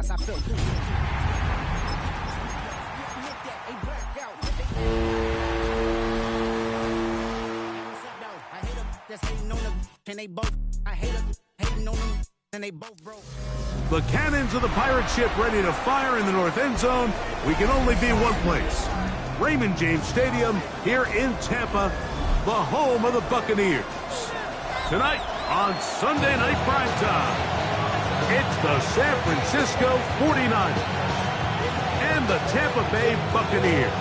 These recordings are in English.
shots I felt through. The cannons of the pirate ship ready to fire in the north end zone. We can only be one place. Raymond James Stadium here in Tampa, the home of the Buccaneers. Tonight on Sunday Night Primetime, it's the San Francisco 49ers and the Tampa Bay Buccaneers.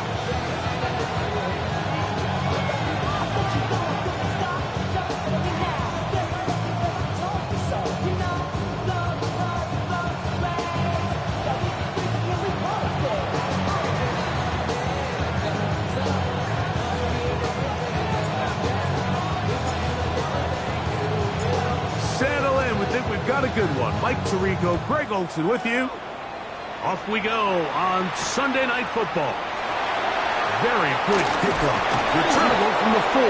We've got a good one. Mike Tirico, Greg Olsen with you. Off we go on Sunday Night Football. Very good kickoff. Returnable from the 4.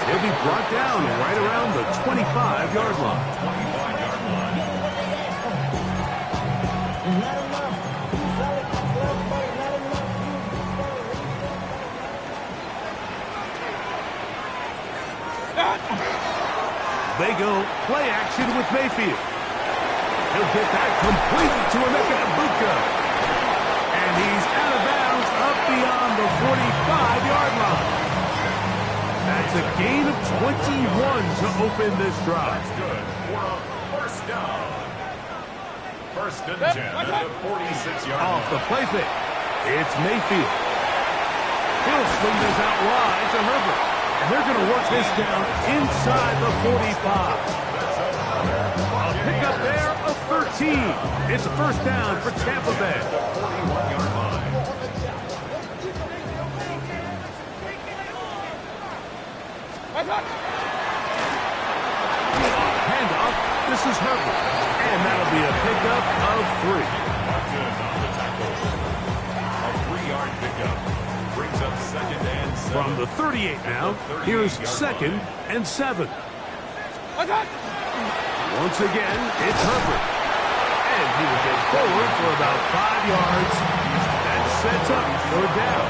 He'll be brought down right around the 25-yard line. They go play action with Mayfield. He'll get that completed to Emeka Egbuka. And he's out of bounds up beyond the 45-yard line. That's a gain of 21 to open this drive. That's good for a first down. First and 10 at the 46-yard line. Off the play fake. It's Mayfield. He'll swing this out wide to Herbert. And they're going to work this down inside the 45. A pickup there of 13. It's a first down for Tampa Bay. 41-yard line. Handoff. This is Herbert. And that'll be a pickup of 3. Good on the tackle. A 3-yard pickup. Brings up second and 7. From the 38 now, here's second and 7. Once again, it's Herbert. And he will get forward for about 5 yards. That sets up third down.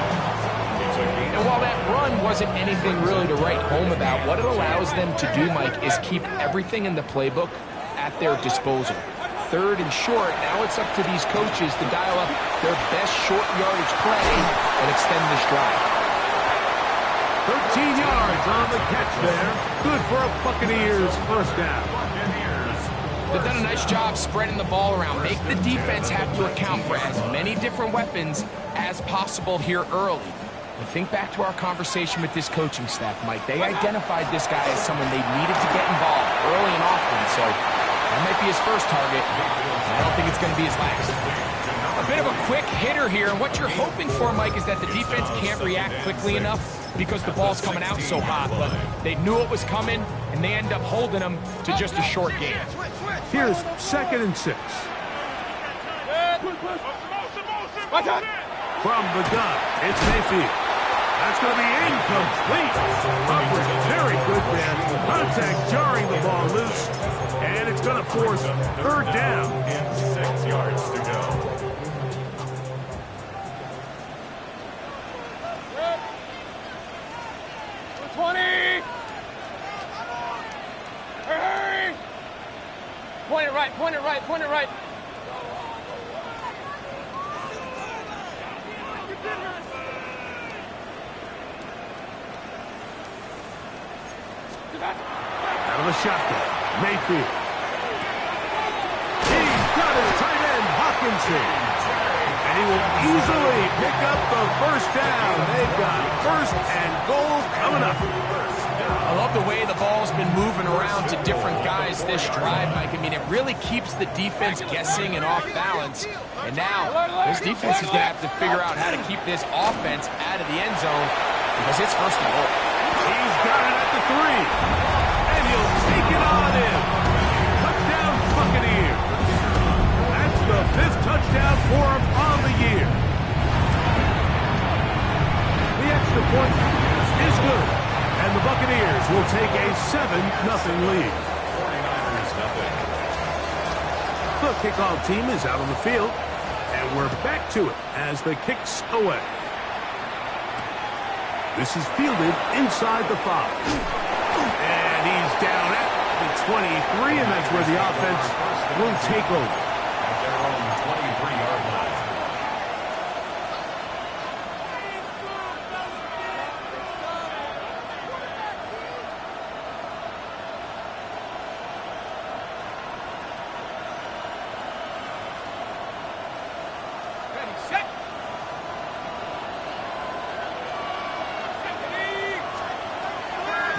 And while that run wasn't anything really to write home about, what it allows them to do, Mike, is keep everything in the playbook at their disposal. Third and short, now it's up to these coaches to dial up their best short yardage play and extend this drive. 13 yards on the catch there. Good for a Buccaneers first down. They've done a nice job spreading the ball around. Make the defense have to account for as many different weapons as possible here early. But think back to our conversation with this coaching staff, Mike. They identified this guy as someone they needed to get involved early and often, so that might be his first target. I don't think it's going to be his last. A bit of a quick hitter here, and what you're hoping for, Mike, is that the defense can't react quickly enough because the ball's coming out so hot, but they knew it was coming, and they end up holding them to just a short game. Here's second and 6. From the gun, it's Mayfield. That's going to be incomplete. Offers very good man. Contact jarring the ball loose, and it's going to force third down. And 6 yards to go. Point it right, point it right, point it right. Out of the shotgun, Mayfield. He's got his tight end, Hawkinson. And he will easily pick up the first down. They've got first and goal coming up. I love the way the ball's been moving around to different guys this drive, Mike. I mean, it really keeps the defense guessing and off balance. And now, this defense is going to have to figure out how to keep this offense out of the end zone because it's first and goal. He's got it at the 3. And he'll take it on in. Touchdown, Buccaneers. That's the 5th touchdown for him on the year. The extra point is good. And the Buccaneers will take a 7-0 lead. 49ers nothing. The The kickoff team is out on the field, and we're back to it as the kick's away. This is fielded inside the 5. And he's down at the 23, and that's where the offense will take over. At their own 23-yard line.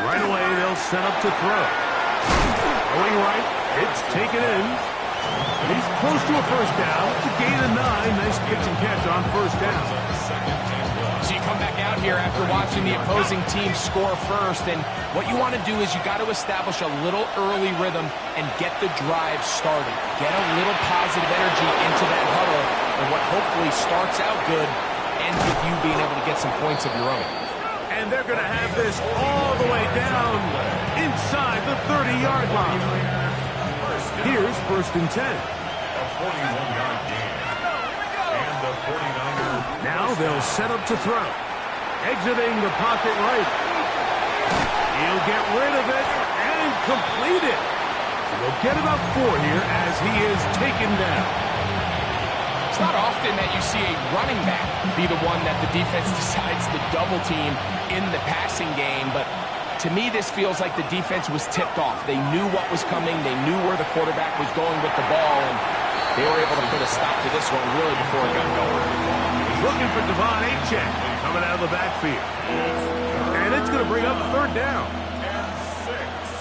Right away, they'll set up to throw. Going right, it's taken in. He's close to a first down. It's a gain of 9. Nice pitch and catch on first down. So you come back out here after watching the opposing team score first, and what you want to do is you got to establish a little early rhythm and get the drive started. Get a little positive energy into that huddle, and what hopefully starts out good ends with you being able to get some points of your own. And they're going to have this all the way down inside the 30-yard line. Here's first and 10. A 41-yard gain. And the 49ers. Now they'll set up to throw. Exiting the pocket right. He'll get rid of it and complete it. They'll get about 4 here as he is taken down. It's not often that you see a running back be the one that the defense decides to double team in the passing game, but to me this feels like the defense was tipped off. They knew what was coming, they knew where the quarterback was going with the ball, and they were able to put a stop to this one really before it got going. He's looking for Devon Achek coming out of the backfield. And it's going to bring up third down. And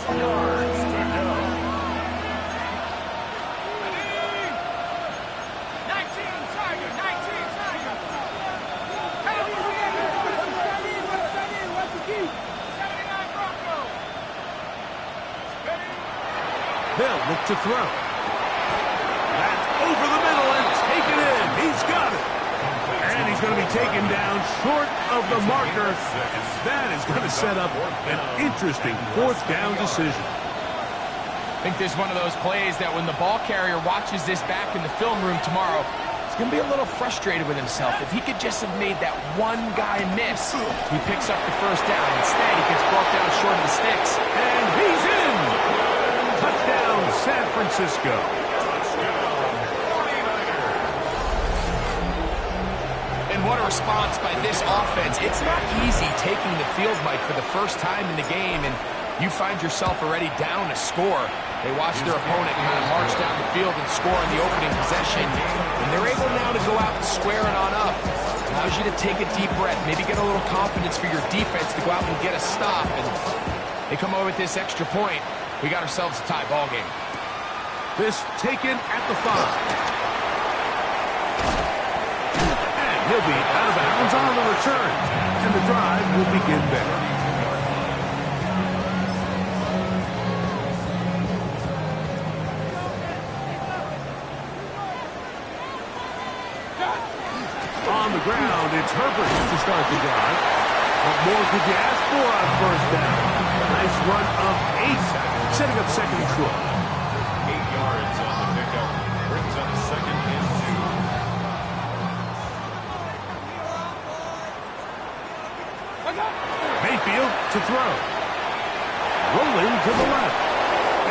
6 yards to go. They'll look to throw. That's over the middle and taken in. He's got it. And he's going to be taken down short of the marker. And that is going to set up an interesting fourth down decision. I think this is one of those plays that when the ball carrier watches this back in the film room tomorrow, he's going to be a little frustrated with himself. If he could just have made that one guy miss, he picks up the first down. Instead, he gets brought down short of the sticks. And he's in. Touchdown, San Francisco. And what a response by this offense. It's not easy taking the field, Mike, for the first time in the game, and you find yourself already down a score. They watch their opponent kind of march down the field and score in the opening possession, and they're able now to go out and square it on up. Allows you to take a deep breath, maybe get a little confidence for your defense to go out and get a stop, and they come over with this extra point. We got ourselves a tie ball game. This taken at the 5. And he'll be out of bounds on the return. And the drive will begin there. On the ground, it's Herbert to start the drive. What more could you ask for on first down? Nice run of 8. Setting up second and short. 8 yards on the pickup. Brings up second and 2. Mayfield to throw. Rolling to the left.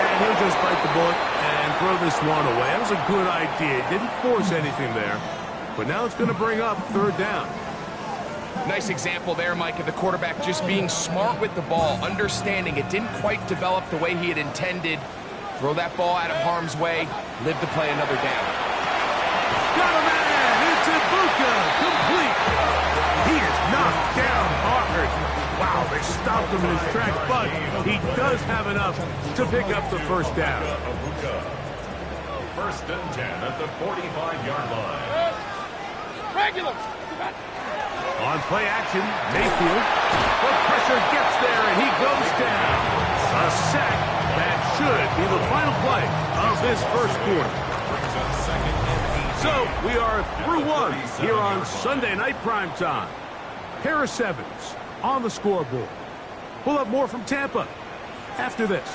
And he'll just bite the bullet and throw this one away. That was a good idea. Didn't force anything there. But now it's going to bring up third down. Nice example there, Mike, of the quarterback just being smart with the ball, understanding it didn't quite develop the way he had intended. Throw that ball out of harm's way, live to play another down. Got a man! It's a bucs, complete! He is knocked down hard. Wow, they stopped him in his tracks, but he does have enough to pick up the first down. First and 10 at the 45-yard line. Regulars! On play action, Mayfield. The pressure gets there, and he goes down. A sack that should be the final play of this first quarter. So we are through one here on Sunday Night Primetime. Harris Evans on the scoreboard. We'll have more from Tampa after this.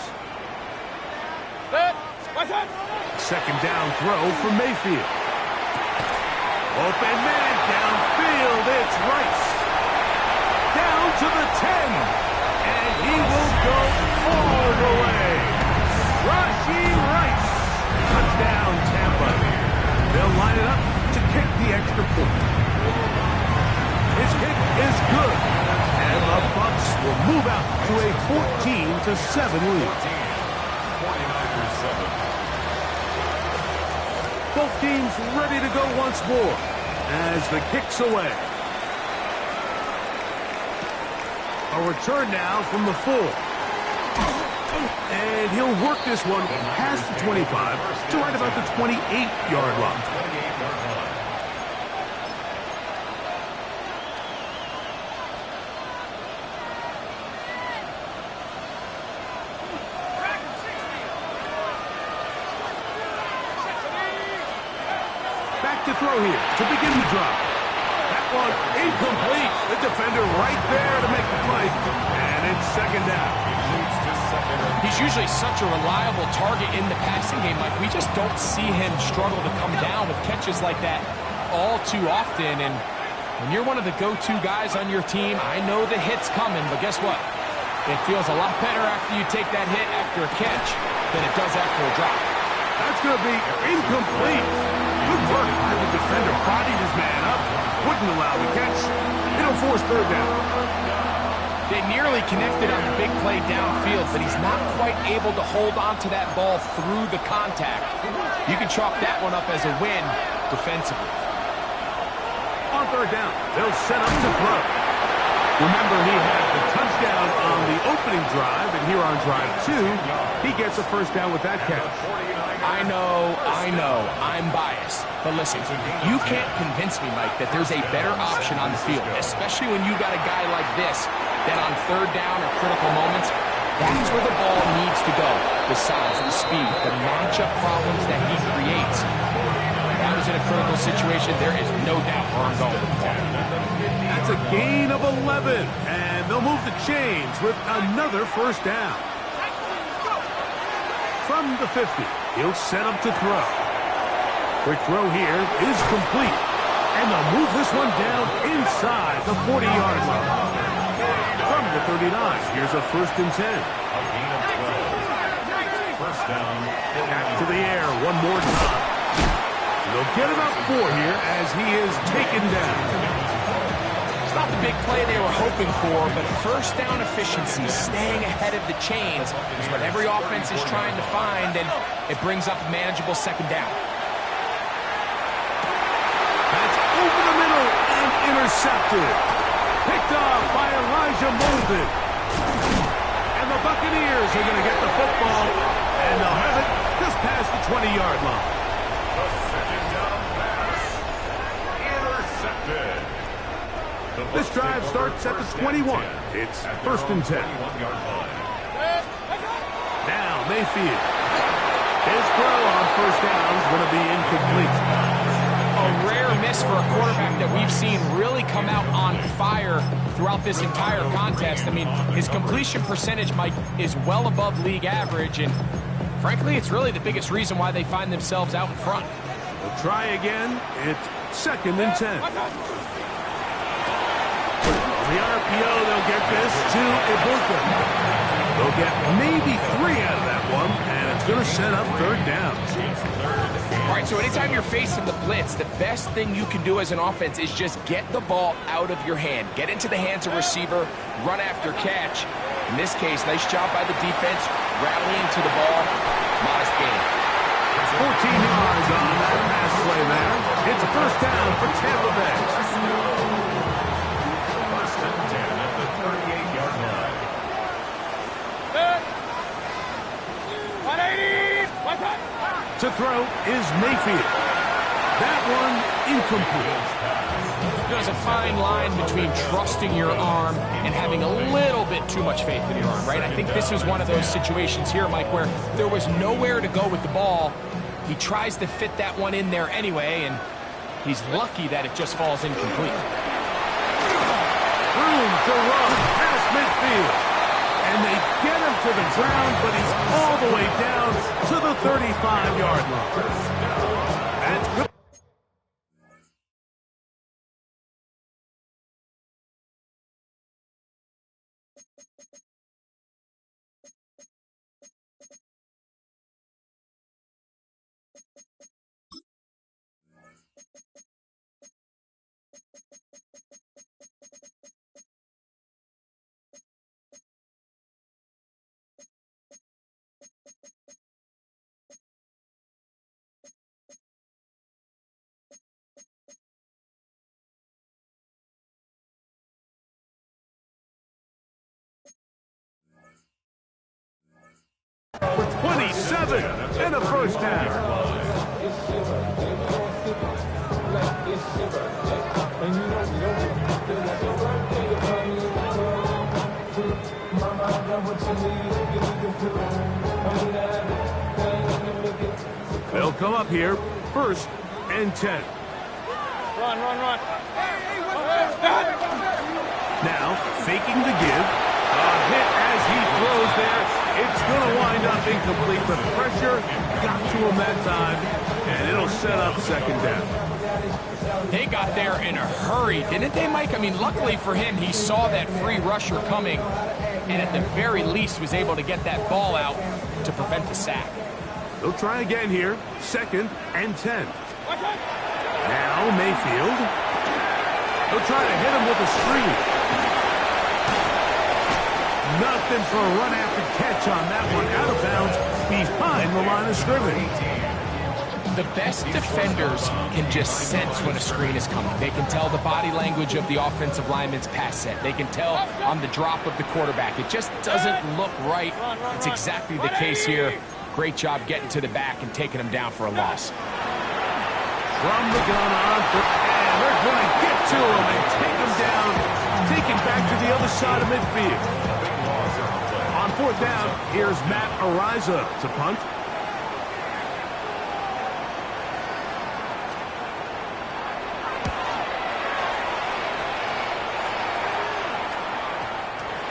second down throw for Mayfield. Open man downfield. It's Rice. Down to the 10. And he will go all the way. Rashee Rice. Touchdown, Tampa. They'll line it up to kick the extra point. His kick is good. And the Bucs will move out to a 14-7 lead. 49-7. Both teams ready to go once more as the kick's away. A return now from the 4. And he'll work this one past the 25 to right about the 28-yard line. To throw here to begin the drive. That one incomplete. The defender right there to make the play. And it's second down. He's usually such a reliable target in the passing game. Like, we just don't see him struggle to come down with catches like that all too often. And when you're one of the go-to guys on your team, I know the hit's coming, but guess what? It feels a lot better after you take that hit after a catch than it does after a drop. That's going to be incomplete. Good work by the defender, prodding his man up. Wouldn't allow the catch. It'll force third down. They nearly connected on the big play downfield, but he's not quite able to hold on to that ball through the contact. You can chalk that one up as a win defensively. On third down, they'll set up to throw. Remember, he had the touchdown on the opening drive, and here on drive 2, he gets a first down with that catch. I know, I'm biased. But listen, you can't convince me, Mike, that there's a better option on the field, especially when you got a guy like this, that on third down or critical moments, that's where the ball needs to go. The size, the speed, the matchup problems that he creates. That was in a critical situation. There is no doubt where I'm going with the ball. That's a gain of 11, and they'll move the chains with another first down. From the 50, he'll set up to throw. Quick throw here is complete. And they'll move this one down inside the 40-yard line. From the 39, here's a 1st and 10. First down. Back to the air one more time. They'll get about 4 here as he is taken down. It's not the big play they were hoping for, but first down efficiency, staying ahead of the chains, is what every offense is trying to find, and it brings up a manageable second down. That's over the middle and intercepted. Picked off by Elijah Molden. And the Buccaneers are going to get the football, and they'll have it just past the 20-yard line. The second down pass. Intercepted. This drive starts at the 21. It's 1st and 10. Now Mayfield. His throw on first down is going to be incomplete. A rare miss for a quarterback that we've seen really come out on fire throughout this entire contest. I mean, his completion percentage, Mike, is well above league average, and frankly, it's really the biggest reason why they find themselves out in front. They'll try again. It's 2nd and 10. On the RPO, they'll get this to Ibuka. They'll get maybe 3 out of that one, and it's going to set up third down. All right, so anytime you're facing the blitz, the best thing you can do as an offense is just get the ball out of your hand. Get into the hands of receiver, run after catch. In this case, nice job by the defense, rallying to the ball. Modest gain. 14 yards on that pass play there. It's a first down for Tampa Bay. First and 10 at the 38-yard line. 180. To throw is Mayfield. That one incomplete. There's a fine line between trusting your arm and having a little bit too much faith in your arm, right? I think this is one of those situations here, Mike, where there was nowhere to go with the ball. He tries to fit that one in there anyway, and he's lucky that it just falls incomplete. Room to run past midfield. And they get him to the ground, but he's all the way down to the 35-yard line. That's good. For 27 and a first down. They'll come up here, 1st and 10. Run. Now, faking the give. A hit as he throws there. It's going to wind up incomplete, but pressure got to him that time, and it'll set up 2nd down. They got there in a hurry, didn't they, Mike? I mean, luckily for him, he saw that free rusher coming, and at the very least was able to get that ball out to prevent the sack. They'll try again here, 2nd and 10. Now Mayfield. They'll try to hit him with a screen. Nothing for a run after catch on that one, out of bounds behind the line of scrimmage. The best defenders can just sense when a screen is coming. They can tell the body language of the offensive lineman's pass set. They can tell on the drop of the quarterback. It just doesn't look right. It's exactly the case here. Great job getting to the back and taking him down for a loss. From the gun on, and they're going to get to him and take him down, take him back to the other side of midfield. On 4th down, here's Matt Ariza to punt.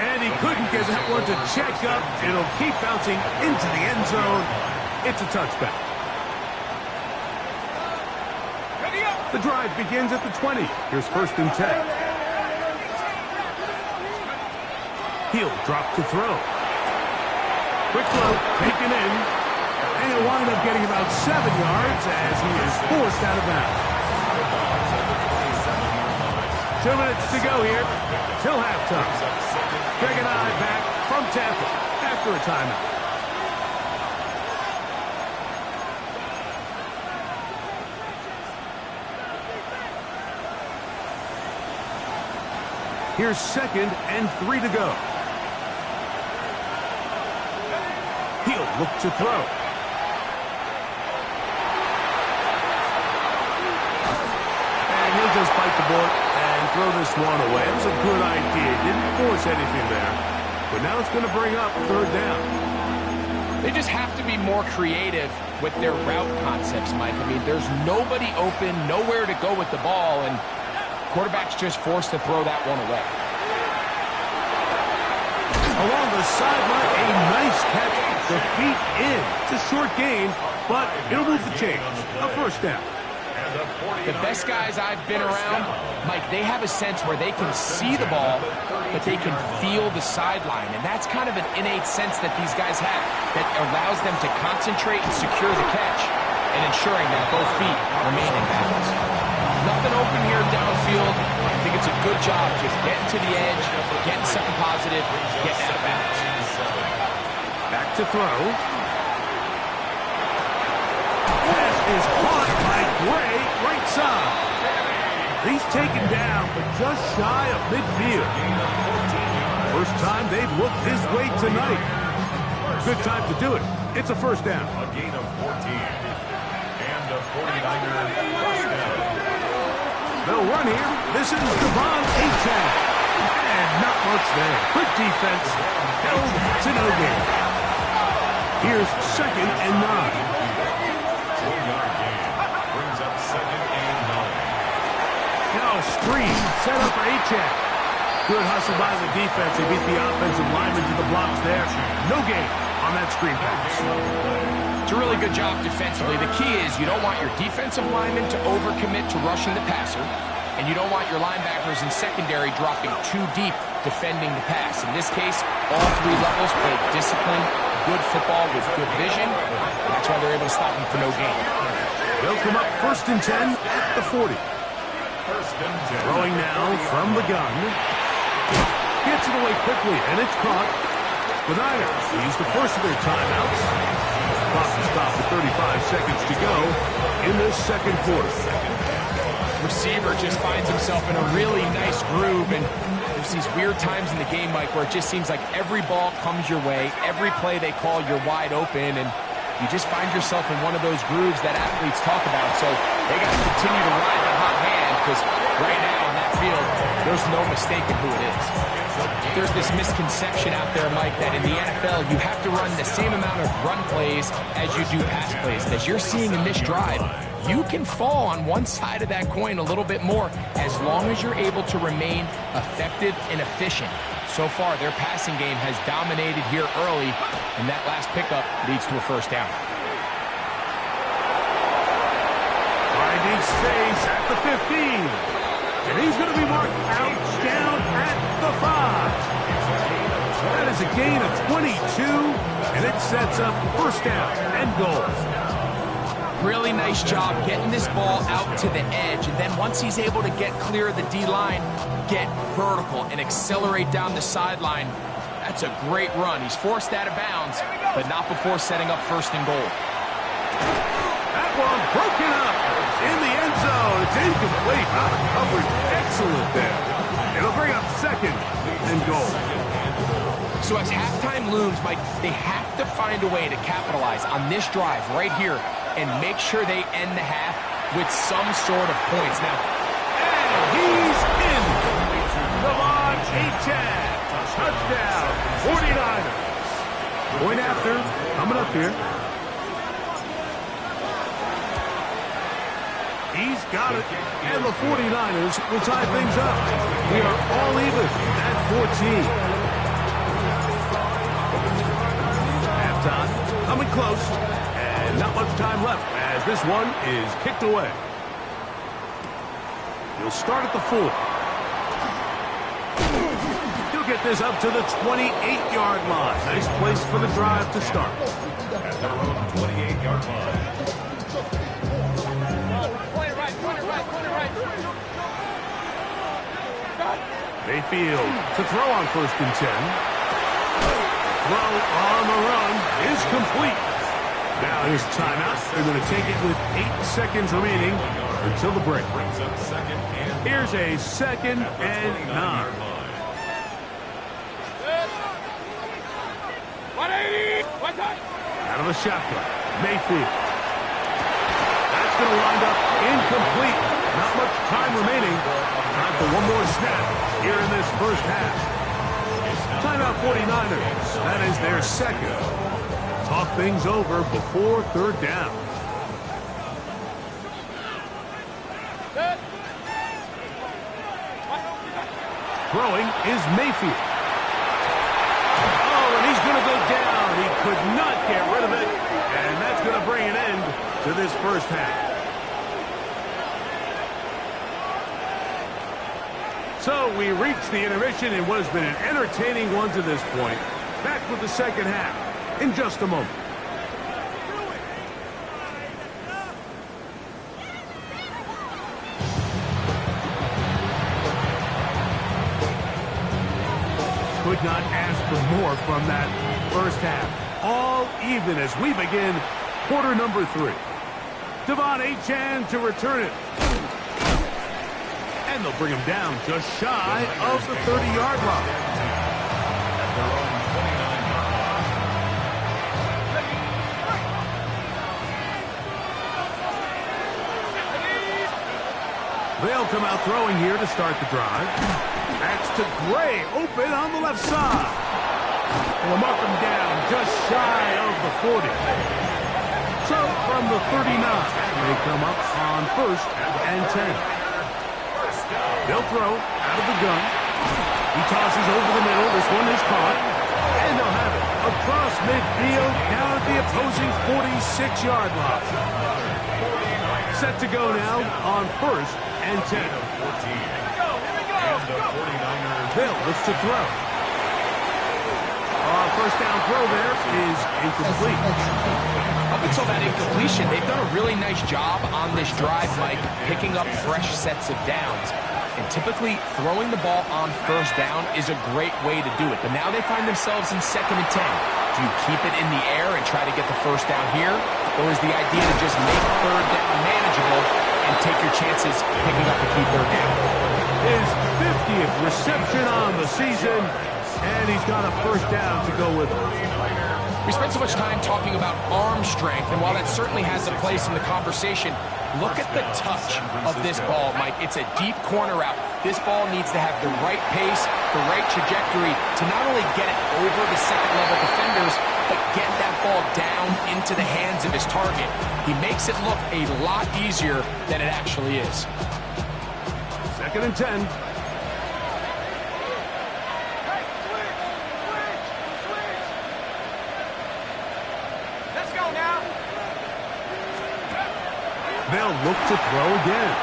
And he couldn't get that one to check up. It'll keep bouncing into the end zone. It's a touchback. The drive begins at the 20. Here's 1st and 10. He'll drop to throw. Quick throw, taken in. And he'll wind up getting about 7 yards as he is forced out of bounds. 2 minutes to go here till halftime. Greg and I back from Tampa after a timeout. Here's 2nd and 3 to go. He'll look to throw. And he'll just bite the bullet and throw this one away. It was a good idea. Didn't force anything there. But now it's going to bring up 3rd down. They just have to be more creative with their route concepts, Mike. I mean, there's nobody open, nowhere to go with the ball, and quarterback's just forced to throw that one away. Along the sideline, a nice catch. The feet in. It's a short gain, but it'll move the change. A 1st down. The best guys I've been around, Mike, they have a sense where they can see the ball, but they can feel the sideline. And that's kind of an innate sense that these guys have that allows them to concentrate and secure the catch and ensuring that both feet remain in balance. Nothing open here downfield. I think it's a good job just getting to the edge, getting something positive, getting out of bounds. Back to throw. Pass is caught by Gray, right side. He's taken down, but just shy of midfield. First time they've looked his way tonight. Good time to do it. It's a 1st down. A gain of 14. And a 49er first down. They'll run here. This is Devon Achane. And not much there. Good defense. Held to no gain. Here's 2nd and 9. 4-yard gain. Brings up 2nd and 9. Now screen set up for Achane. Good hustle by the defense. They beat the offensive lineman to the blocks there. No gain on that screen pass. It's a really good job defensively. The key is you don't want your defensive linemen to overcommit to rushing the passer, and you don't want your linebackers in secondary dropping too deep defending the pass. In this case, all three levels played disciplined, good football with good vision. That's why they're able to stop him for no gain. They'll come up 1st and 10 at the 40. Throwing now from the gun. Gets it away quickly, and it's caught. The Niners use the first of their timeouts. Clock is stopped with 35 seconds to go in this second quarter. Receiver just finds himself in a really nice groove, and there's these weird times in the game, Mike, where it just seems like every ball comes your way, every play they call, you're wide open, and you just find yourself in one of those grooves that athletes talk about. So they got to continue to ride the hot hand, because right now on that field, there's no mistaking who it is. There's this misconception out there, Mike, that in the NFL, you have to run the same amount of run plays as you do pass plays. As you're seeing in this drive, you can fall on one side of that coin a little bit more as long as you're able to remain effective and efficient. So far, their passing game has dominated here early, and that last pickup leads to a first down. Finding space at the 15. And he's going to be marked out down at the 5. That is a gain of 22, and it sets up first down and goal. Really nice job getting this ball out to the edge, and then once he's able to get clear of the D-line, get vertical and accelerate down the sideline. That's a great run. He's forced out of bounds, but not before setting up first and goal. That one broken up in the end zone. It's incomplete. Not a coverage. Excellent there. It'll bring up second and goal. So as halftime looms, Mike, they have to find a way to capitalize on this drive right here and make sure they end the half with some sort of points. Now, and he's in. Devon Achane. Touchdown. 49ers. Point after. Coming up here. He's got it. And the 49ers will tie things up. We are all even at 14. Halftime coming close. And not much time left as this one is kicked away. He'll start at the 4. He'll get this up to the 28-yard line. Nice place for the drive to start. At their own 28-yard line. Mayfield to throw on 1st and 10. Throw on the run is complete. Now here's a timeout. They're going to take it with 8 seconds remaining until the break. Here's a 2nd and 9. Out of the shotgun. Mayfield. That's going to wind up incomplete. Not much time remaining. Time for one more snap here in this first half. Timeout 49ers. That is their second. Talk things over before 3rd down. Throwing is Mayfield. Oh, and he's going to go down. He could not get rid of it. And that's going to bring an end to this first half. So we reached the intermission in what has been an entertaining one to this point. Back with the second half in just a moment. Could not ask for more from that first half. All even as we begin quarter number 3. Devon Achane to return it. And they'll bring him down just shy of the 30-yard line. At their own 29-yard line. They'll come out throwing here to start the drive. That's to Gray, open on the left side. And they'll mark him down just shy of the 40. So from the 39, they come up on 1st and 10. They'll throw out of the gun. He tosses over the middle. This one is caught. And they'll have it across midfield down at the opposing 46-yard line. Set to go now on 1st and 10. Bill looks to throw. First down throw there is incomplete. Up until that incompletion, they've done a really nice job on this drive, Mike, picking up fresh sets of downs. And typically, throwing the ball on 1st down is a great way to do it. But now they find themselves in 2nd and 10. Do you keep it in the air and try to get the 1st down here? Or is the idea to just make 3rd down manageable and take your chances picking up a key 3rd down? His 50th reception on the season, and he's got a 1st down to go with him. We spent so much time talking about arm strength, and while that certainly has a place in the conversation, look at the touch of this ball, Mike. It's a deep corner route. This ball needs to have the right pace, the right trajectory to not only get it over the second-level defenders, but get that ball down into the hands of his target. He makes it look a lot easier than it actually is. 2nd and 10. They'll look to throw again.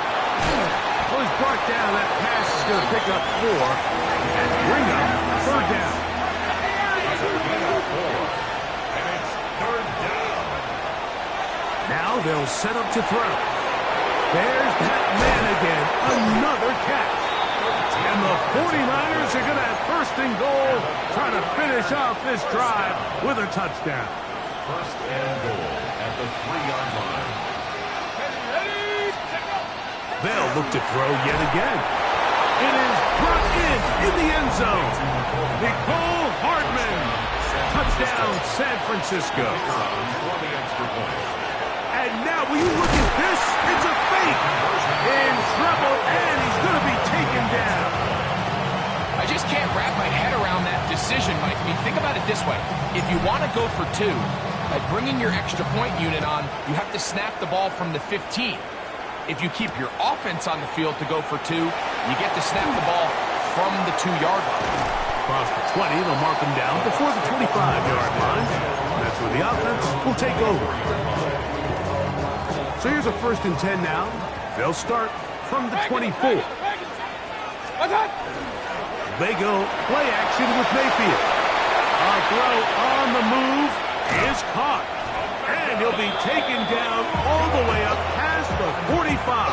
Well, he's brought down. That pass is going to pick up 4 and bring up 3rd down. And it's 3rd down. Now they'll set up to throw. There's that man again. Another catch. And the 49ers are going to have 1st and goal, trying to finish off this drive with a touchdown. 1st and goal at the 3-yard line. They'll look to throw yet again. It is brought in the end zone. Nicole Hardman. Touchdown, San Francisco. And now, will you look at this? It's a fake. In trouble, and he's going to be taken down. I just can't wrap my head around that decision, Mike. I mean, think about it this way. If you want to go for 2, by bringing your extra point unit on, you have to snap the ball from the 15. If you keep your offense on the field to go for 2, you get to snap the ball from the 2-yard line. Across the 20, they'll mark him down before the 25-yard line. That's where the offense will take over. So here's a 1st and 10 now. They'll start from the 24. They go play action with Mayfield. A throw on the move is caught. And he'll be taken down all the way up past the 45.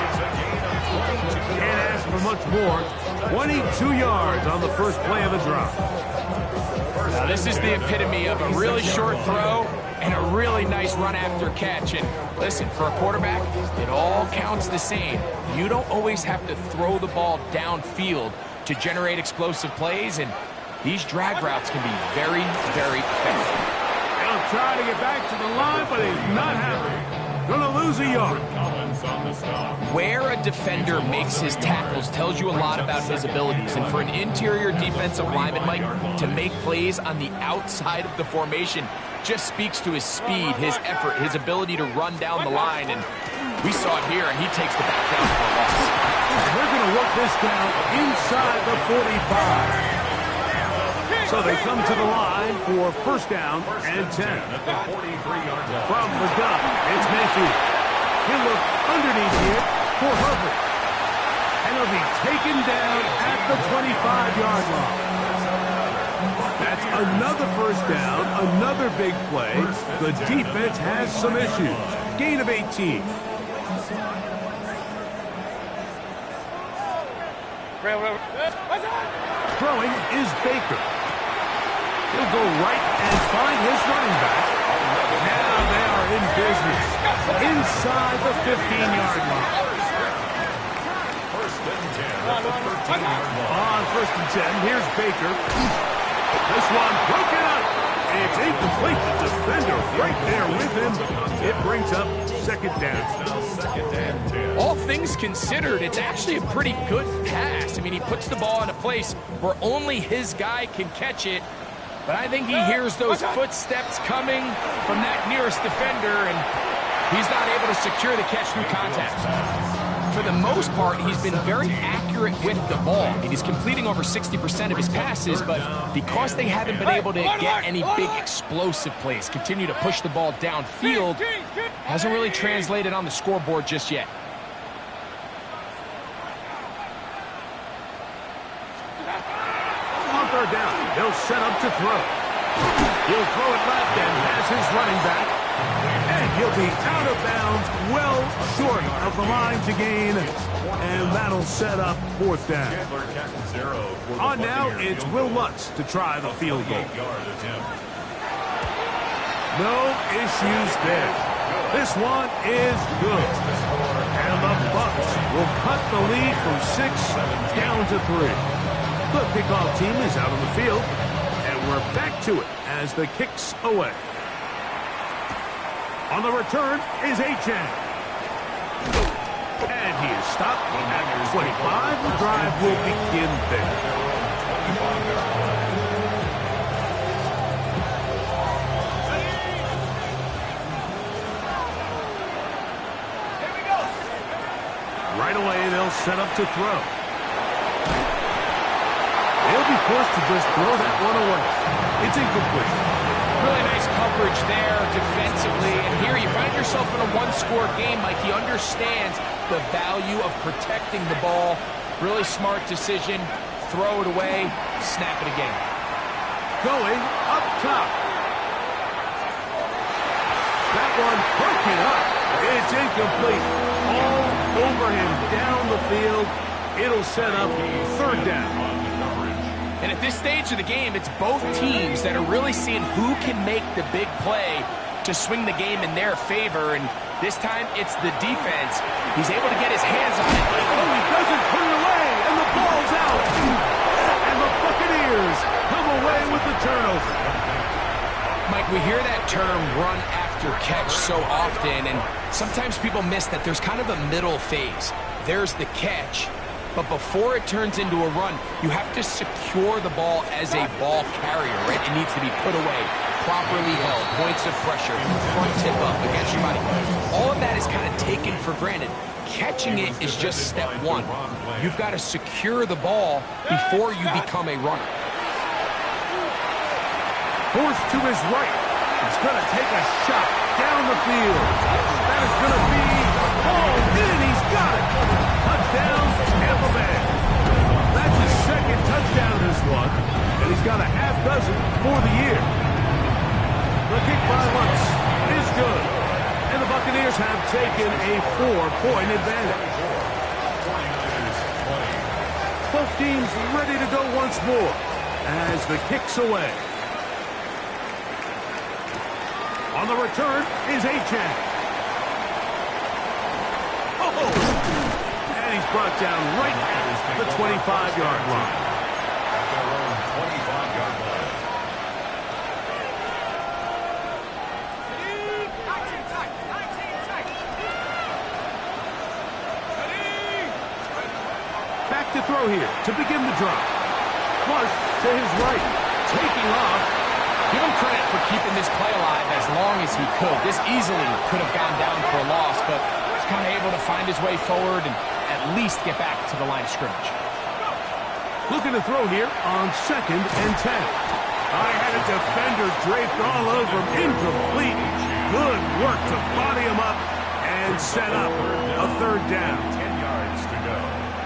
Can't ask for much more. 22 yards on the first play of the drive. Now, this is the epitome of a really short throw and a really nice run after catch. And listen, for a quarterback, it all counts the same. You don't always have to throw the ball downfield to generate explosive plays, and these drag routes can be very, very effective. He'll try to get back to the line, but he's not happening. Gonna lose a yard. Where a defender makes his tackles tells you a lot about his abilities. And for an interior defensive lineman, Mike, to make plays on the outside of the formation just speaks to his speed, his effort, his ability to run down the line. And we saw it here, and he takes the back down for a loss. They're going to work this down inside the 45. So they come to the line for 1st down and 10. From the gun, it's Mayfield. He'll look underneath here for Herbert. And he'll be taken down at the 25-yard line. That's another 1st down, another big play. The defense has some issues. Gain of 18. Throwing is Baker. He'll go right and find his running back. Now they are in business inside the 15-yard line. 1st and 10 at the 13-yard line. On 1st and 10, here's Baker. This one broken up. It's incomplete. The defender right there with him. It brings up 2nd down. Now 2nd and 10. All things considered, it's actually a pretty good pass. I mean, he puts the ball in a place where only his guy can catch it. But I think he hears those footsteps coming from that nearest defender, and he's not able to secure the catch through contact. for the most part, he's been very accurate with the ball. I mean, he's completing over 60% of his passes, but because they haven't been able to get any big explosive plays, continue to push the ball downfield, hasn't really translated on the scoreboard just yet. On third down, he'll set up to throw. He'll throw it left and has his running back. And he'll be out of bounds, well short of the line to gain. And that'll set up fourth down. On now, it's Will Lutz to try the field goal. No issues there. This one is good. And the Bucs will cut the lead from 6 down to 3. The kickoff team is out on the field. And we're back to it as the kick's away. On the return is Achane. And he is stopped at 25. The drive will begin there. Right away, they'll set up to throw. He'll be forced to just throw that one away. It's incomplete. Really nice coverage there defensively. And here you find yourself in a one-score game. Like, he understands the value of protecting the ball. Really smart decision. Throw it away. Snap it again. Going up top. That one broken up. It's incomplete. All over him down the field. It'll set up third down. And at this stage of the game, it's both teams that are really seeing who can make the big play to swing the game in their favor. And this time, it's the defense. He's able to get his hands on it. Oh, he doesn't put it away, and the ball's out. And the Buccaneers come away with the turnover. Mike, we hear that term run after catch so often, and sometimes people miss that there's kind of a middle phase. There's the catch. But before it turns into a run, you have to secure the ball as a ball carrier, right? It needs to be put away, properly held, points of pressure, front tip up against your body. All of that is kind of taken for granted. Catching it is just step one. You've got to secure the ball before you become a runner. Forced to his right. He's going to take a shot down the field. That is going to be hauled in. He's got it. Touchdown, Tampa Bay. That's his second touchdown this one, and he's got a half dozen for the year. The kick by Lutz is good, and the Buccaneers have taken a 4-point advantage. Both teams ready to go once more as the kick's away. On the return is Achane. And he's brought down right at the 25-yard line. Back to throw here to begin the drive. Flush to his right, taking off. Give him credit for keeping this play alive as long as he could. This easily could have gone down for a loss, but he's kind of able to find his way forward and at least get back to the line of scrimmage. Looking to throw here on 2nd and 10. I had a defender draped all over him. Incomplete. Good work to body him up and set up a third down. 10 yards to go.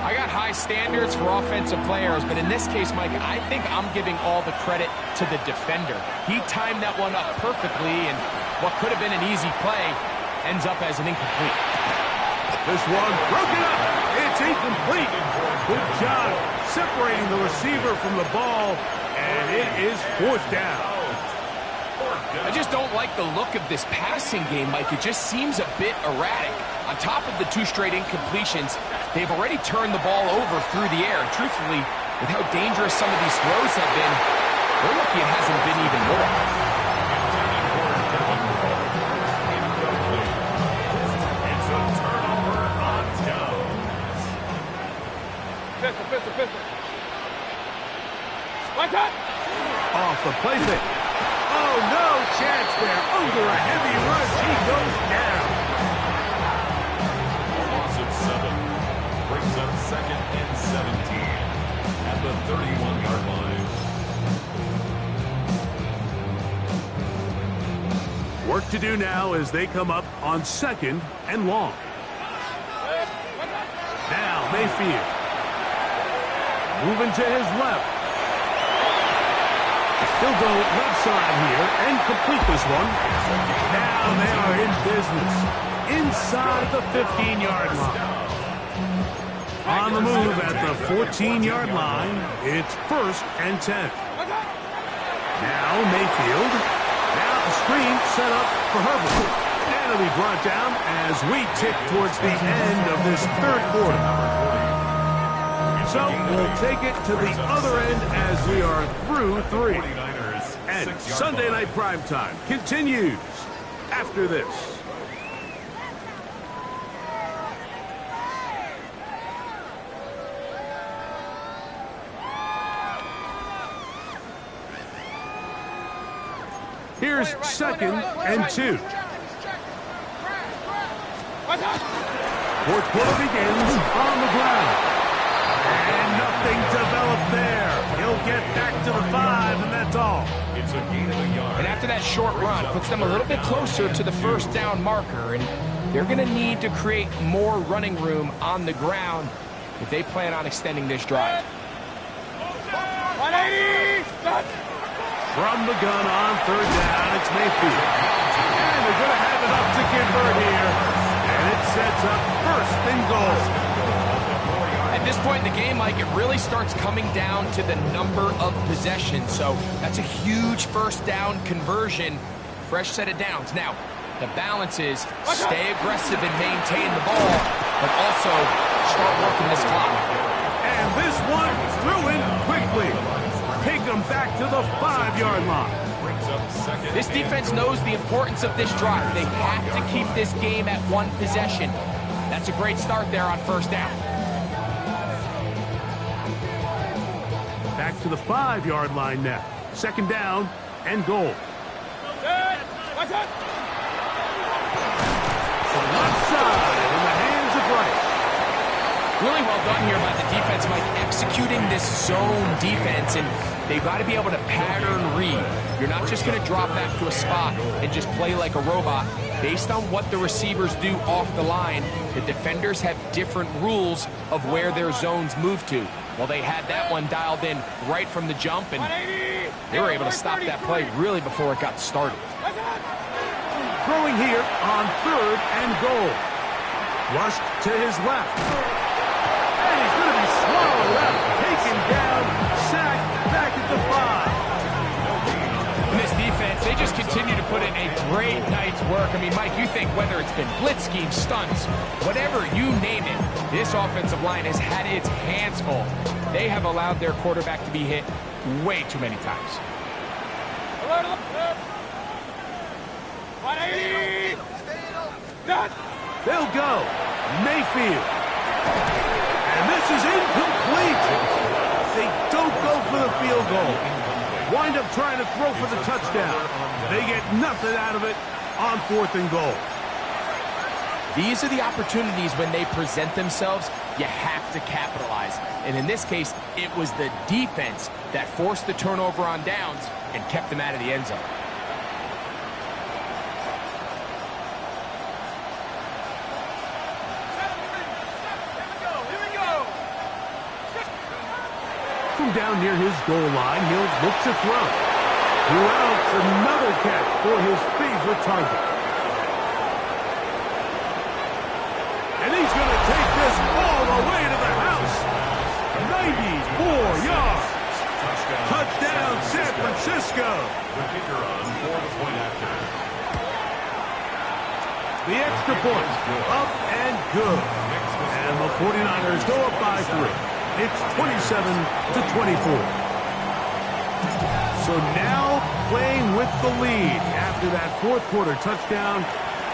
I got high standards for offensive players, but in this case, Mike, I think I'm giving all the credit to the defender. He timed that one up perfectly, and what could have been an easy play ends up as an incomplete. This one broken up. It's incomplete. Good job separating the receiver from the ball, and it is fourth down. I just don't like the look of this passing game, Mike. It just seems a bit erratic. On top of the 2 straight incompletions, they've already turned the ball over through the air. And truthfully, with how dangerous some of these throws have been, they're lucky it hasn't been even more. It's a turnover on downs. Pistol. Watch out! Off the play fake. Oh, no chance there. Under a heavy rush, he goes down. Loss of 7. second and 17 at the 31-yard line. Work to do now as they come up on second and long. Now Mayfield. Moving to his left. He'll go left side here and complete this one. Now they are in business inside the 15-yard line. On the move at the 14-yard line, it's 1st and 10. Now Mayfield. Now the screen set up for Herbert. And it'll be brought down as we tick towards the end of this 3rd quarter. So we'll take it to the other end as we are through 3. And Sunday Night Primetime continues after this. Here's 2nd and 2. 4th quarter begins on the ground. And nothing developed there. He'll get back to the 5, and that's all. It's a gain of a yard. And after that short run, puts them a little bit closer to the 1st down marker. And they're going to need to create more running room on the ground if they plan on extending this drive. 180! From the gun on 3rd down, it's Mayfield. And they're going to have enough to convert here. And it sets up 1st and goal. At this point in the game, Mike, it really starts coming down to the number of possessions. So that's a huge 1st down conversion. Fresh set of downs. Now, the balance is stay aggressive and maintain the ball, but also start working this clock. And this one threw in quickly. Take them back to the 5-yard line. This defense knows the importance of this drive. They have to keep this game at 1 possession. That's a great start there on 1st down. Back to the 5-yard line now. 2nd down and goal. Left side in the hands of Rice. Really well done here by the defense, Mike, executing this zone defense, and they've got to be able to pattern read. You're not just going to drop back to a spot and just play like a robot. Based on what the receivers do off the line, the defenders have different rules of where their zones move to. Well, they had that one dialed in right from the jump, and they were able to stop that play really before it got started. Throwing here on 3rd and goal. Flushed to his left. And he's going to be swallowed up, taken down, sacked, back at the 5. And this defense, they just continue to put in a great night's work. I mean, Mike, you think whether it's been blitz schemes, stunts, whatever you name it, this offensive line has had its hands full. They have allowed their quarterback to be hit way too many times. They'll go. Mayfield. And this is incomplete. They don't go for the field goal. Wind up trying to throw for the touchdown. They get nothing out of it on 4th and goal. These are the opportunities when they present themselves, you have to capitalize. And in this case, it was the defense that forced the turnover on downs and kept them out of the end zone. From down near his goal line, he'll look to throw. Who else? Another catch for his favorite target. And he's going to take this all the way to the house. 94 yards. Touchdown, San Francisco. The kicker on for the point after. The extra point, up and good. And the 49ers go up by 3. It's 27-24. So now playing with the lead after that 4th quarter touchdown.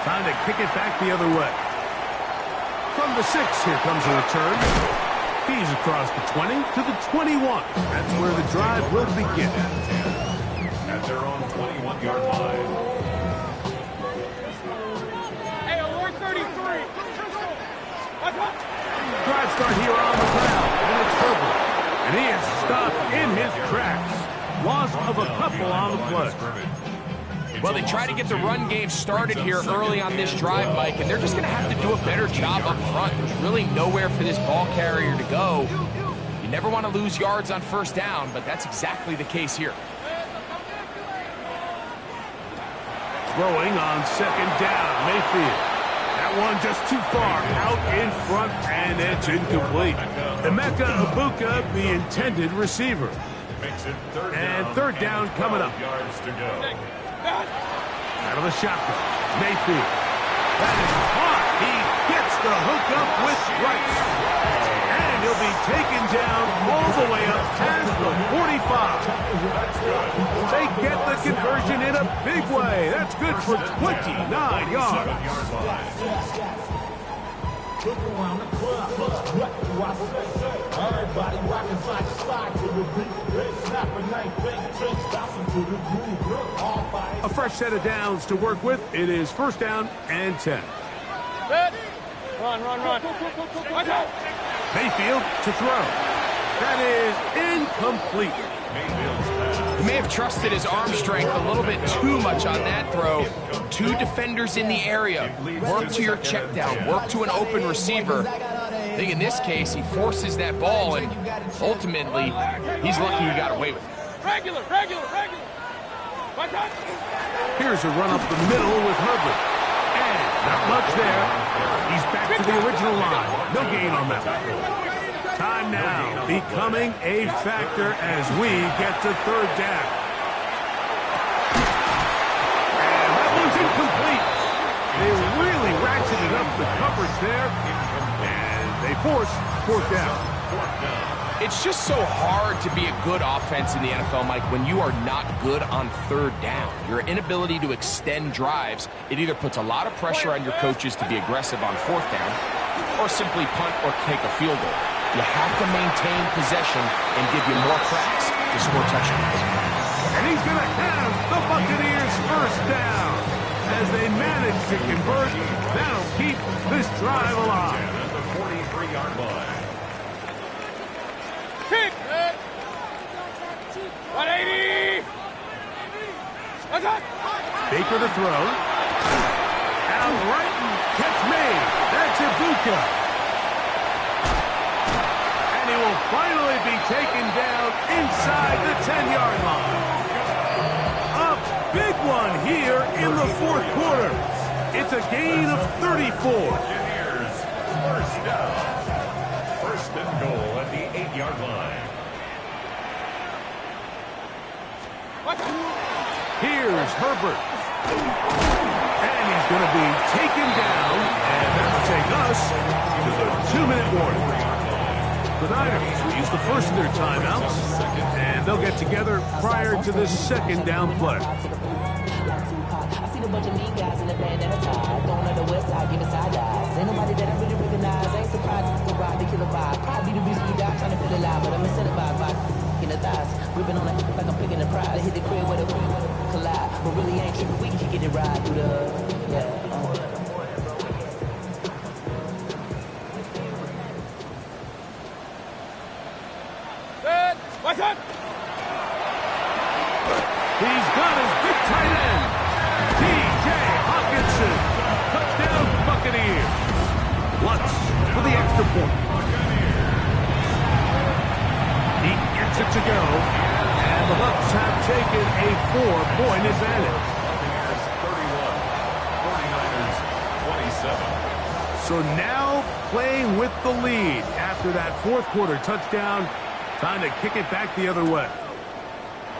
Time to kick it back the other way. From the 6, here comes a return. He's across the 20 to the 21. That's where the drive will begin. At their own 21-yard line. Hey, alert 33. drive start here on the ground, and it's Herbert. And he is stopped in his tracks. Loss of a couple on the play. Well, they try to get the run game started here early on this drive, Mike, and they're just going to have to do a better job up front. There's really nowhere for this ball carrier to go. You never want to lose yards on first down, but that's exactly the case here. Throwing on second down, Mayfield. That one just too far out in front, and it's incomplete. Emeka Ibuka, the intended receiver. And third down coming up. Out of the shotgun, Mayfield. That is caught. He gets the hook up with Rice. And he'll be taken down all the way up past the 45. They get the conversion in a big way. That's good for 29 yards. A fresh set of downs to work with. It is first down and 10. Run. Mayfield to throw. That is incomplete. He may have trusted his arm strength a little bit too much on that throw. Two defenders in the area. Work to your check down. Work to an open receiver. I think in this case, he forces that ball, and ultimately, he's lucky he got away with it. Regular. Here's a run up the middle with Herbert. And not much there. He's back to the original line. No gain on that one. Time now becoming a factor as we get to third down. And that one's incomplete. They really ratcheted up the coverage there. And they force fourth down. It's just so hard to be a good offense in the NFL, Mike, when you are not good on third down. Your inability to extend drives, it either puts a lot of pressure on your coaches to be aggressive on fourth down or simply punt or take a field goal. You have to maintain possession and give you more cracks to score touchdowns. And he's going to have the Buccaneers first down. As they manage to convert, that'll keep this drive alive. At the 43-yard line. Kick. 180. Baker to throw. Out right and catch made. That's Ibuka. And he will finally be taken down inside the 10-yard line. A big one here in the fourth quarter. It's a gain of 34. Buccaneers first down. First and goal at the 8-yard line. Here's Herbert. And he's going to be taken down. And that'll take us to the 2-minute warning. The Niners will use the first of their timeouts. And they'll get together prior to this second down play. I seen a bunch of mean guys in the band that are tied. Going on the west side, giving side eyes. Ain't nobody that I really recognize. Ain't surprised to ride the killer vibe. Probably the reason you die trying to feel alive. But I'm incentivized by in the thighs. Ripping on it like I'm picking the pride. I hit the crib with a collide. But really ain't tripping. We can get it right through the, What's up? He's got his big tight end, T.J. Hawkinson. Touchdown, Buccaneers. Lutz for the extra point. He gets it to go. And the Bucs have taken a 4-point advantage. Buccaneers 31, 49ers 27. So now playing with the lead after that fourth quarter touchdown. Time to kick it back the other way.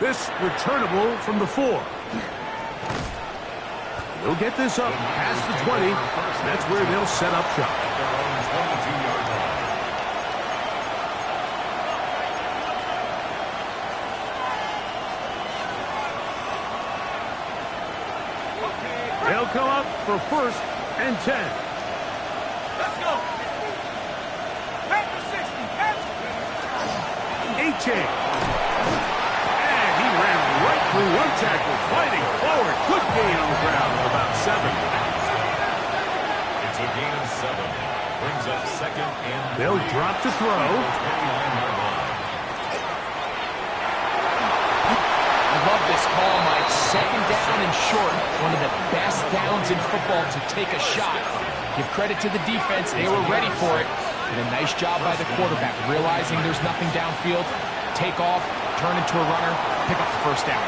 This returnable from the 4. They'll get this up past the 20. That's where they'll set up shop. At their own 22-yard line. They'll come up for first and 10. Let's go. Back to 60. A-chain. And he ran right through one tackle, fighting forward. Good gain on the ground of about 7. It's a gain of 7. Brings up second and They'll drop to throw. I love this call, Mike. Second down and short. One of the best downs in football to take a shot. Give credit to the defense. They were ready for it. And a nice job by the quarterback, realizing there's nothing downfield. Take off, turn into a runner, pick up the first down.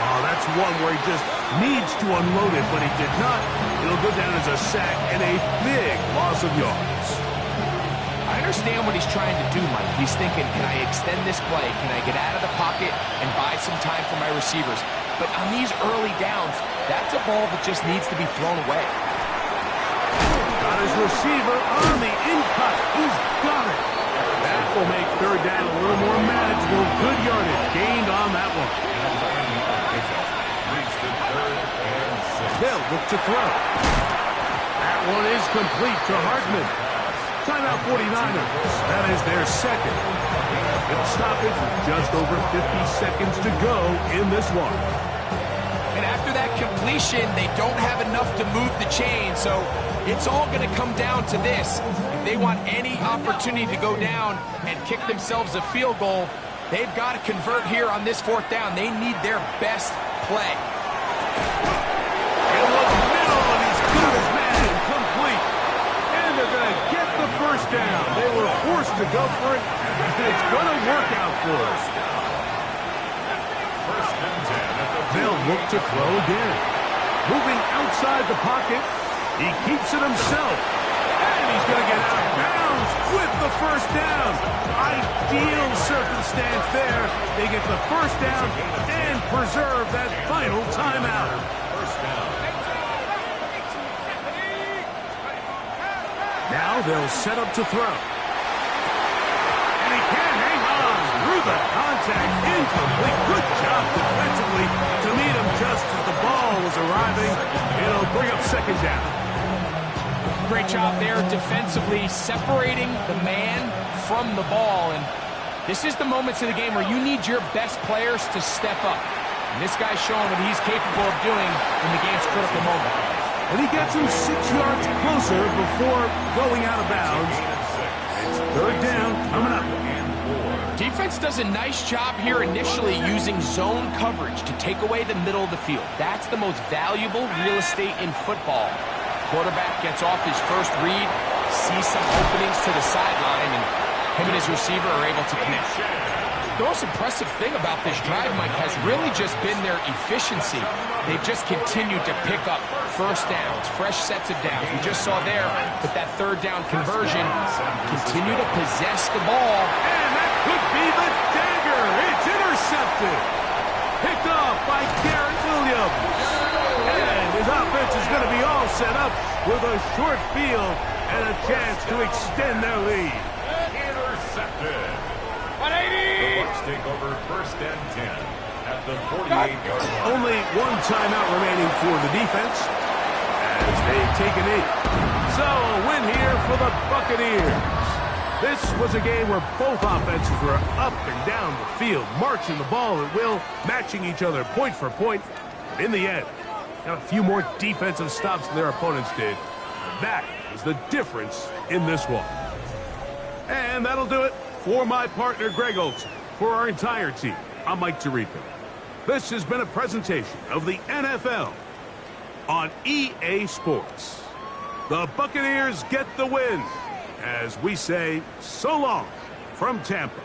Oh, that's one where he just needs to unload it, but he did not. It'll go down as a sack and a big loss of yards. I understand what he's trying to do, Mike. He's thinking, can I extend this play? Can I get out of the pocket and buy some time for my receivers? But on these early downs, that's a ball that just needs to be thrown away. Got his receiver on the in-cut. He's got it. That will make third down a little more manageable. Good yardage gained on that one. They'll look to throw. That one is complete to Hartman. Timeout 49ers. That is their second. It'll stop it with just over 50 seconds to go in this one. And after that completion, they don't have enough to move the chain, so it's all going to come down to this. If they want any opportunity to go down and kick themselves a field goal, they've got to convert here on this fourth down. They need their best play. In the middle, and he's got his man complete. And they're going to get the first down. They were forced to go for it, and it's going to work out for us. They'll look to throw again. Moving outside the pocket. He keeps it himself. And he's going to get out of bounds with the first down. Ideal circumstance there. They get the first down and preserve that final timeout. First down. Now they'll set up to throw. And he can't hang on through the contact. Incomplete. Good job defensively to meet him just as the ball was arriving. It'll bring up second down. Great job there defensively, separating the man from the ball. And this is the moments of the game where you need your best players to step up. And this guy's showing what he's capable of doing in the game's critical moment. And he gets him 6 yards closer before going out of bounds. It's third down coming up. Defense does a nice job here initially using zone coverage to take away the middle of the field. That's the most valuable real estate in football. Quarterback gets off his first read, sees some openings to the sideline, and him and his receiver are able to connect. The most impressive thing about this drive, Mike, has really just been their efficiency. They've just continued to pick up first downs, fresh sets of downs. We just saw there with that third down conversion, continue to possess the ball. And that could be the dagger. It's intercepted. Picked off by Garrett Williams. And his offense is going to be all set up with a short field and a chance to extend their lead. Intercepted. 180. The Bucs take over first and 10 at the 48-yard line. Only one timeout remaining for the defense as they take a knee. So a win here for the Buccaneers. This was a game where both offenses were up and down the field, marching the ball at will, matching each other point for point. But in the end, got a few more defensive stops than their opponents did. That is the difference in this one. And that'll do it for my partner, Greg Olson. For our entire team, I'm Mike Tirico. This has been a presentation of the NFL on EA Sports. The Buccaneers get the win as we say so long from Tampa.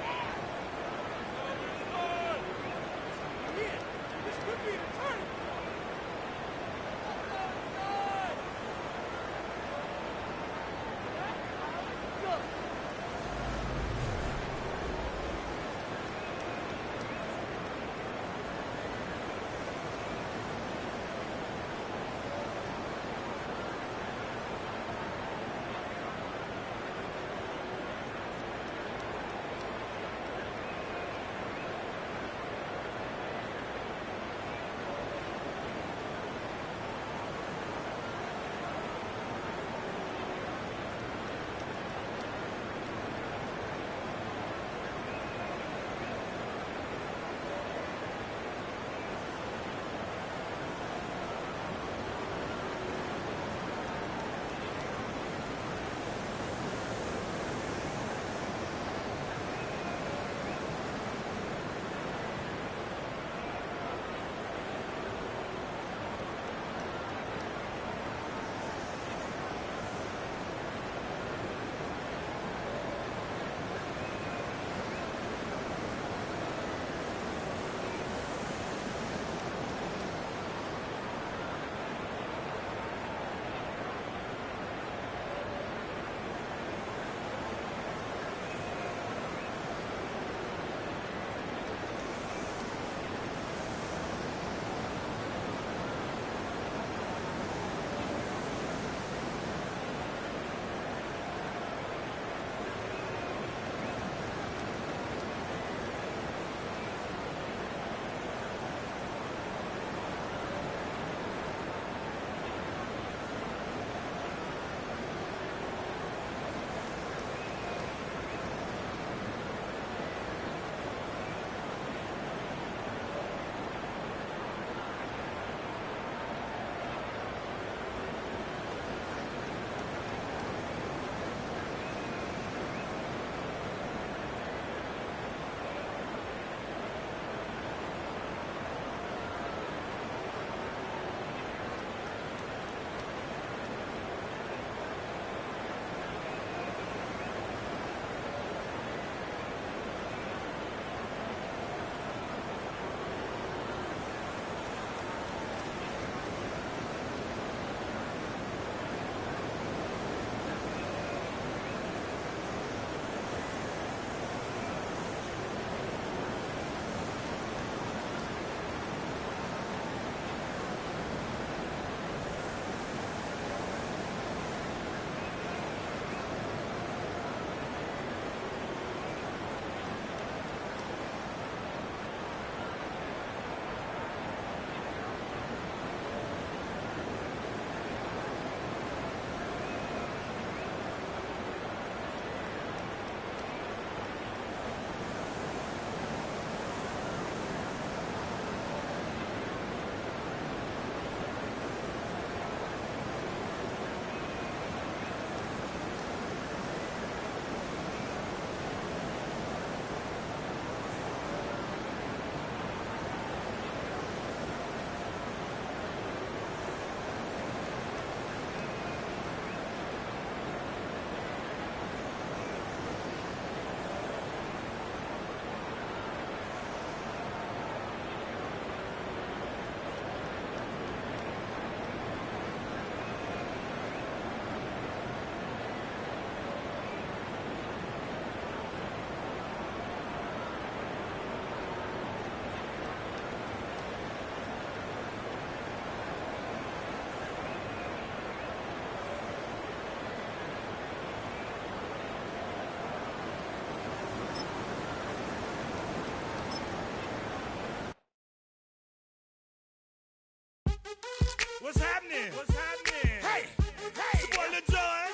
What's happening? What's happening? Hey, it's your boy Lil Jon.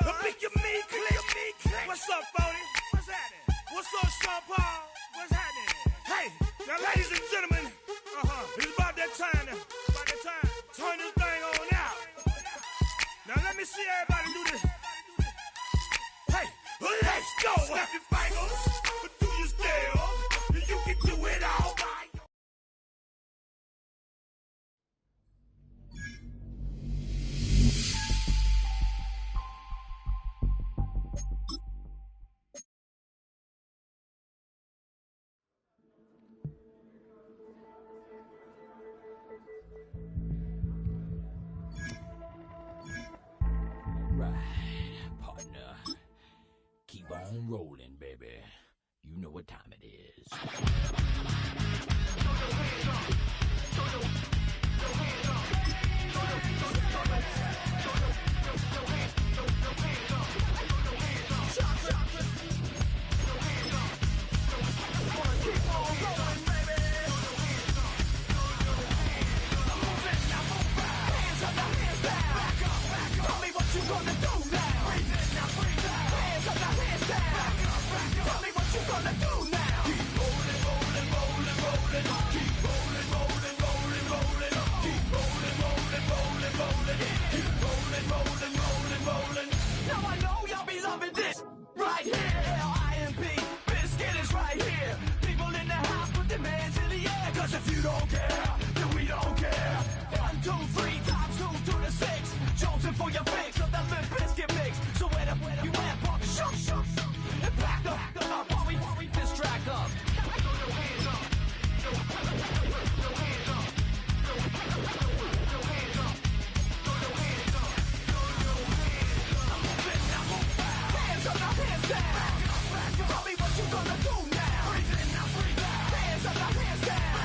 The pick your me click. What's up, Phony? What's happening? What's up, Sean Paul? What's happening? Hey, now ladies and gentlemen, it's about that time. Turn this thing on out. Now let me see everybody do this. Hey, let's go. Snap your fingers, but do you still? You can do it all by partner. Keep on rolling, baby. You know what time it is. If you don't care, then we don't care. 1, 2, 3 times 2 to the 6. Jonesing for your fix of that Limp Bizkit mix. So where the you at, punk? Shoot. And back up while we distract us. Throw your hands up. Throw your hands up. Throw your hands up. Throw your hands up. Now move fast. Hands up, now hands down. Tell me what you gonna do now.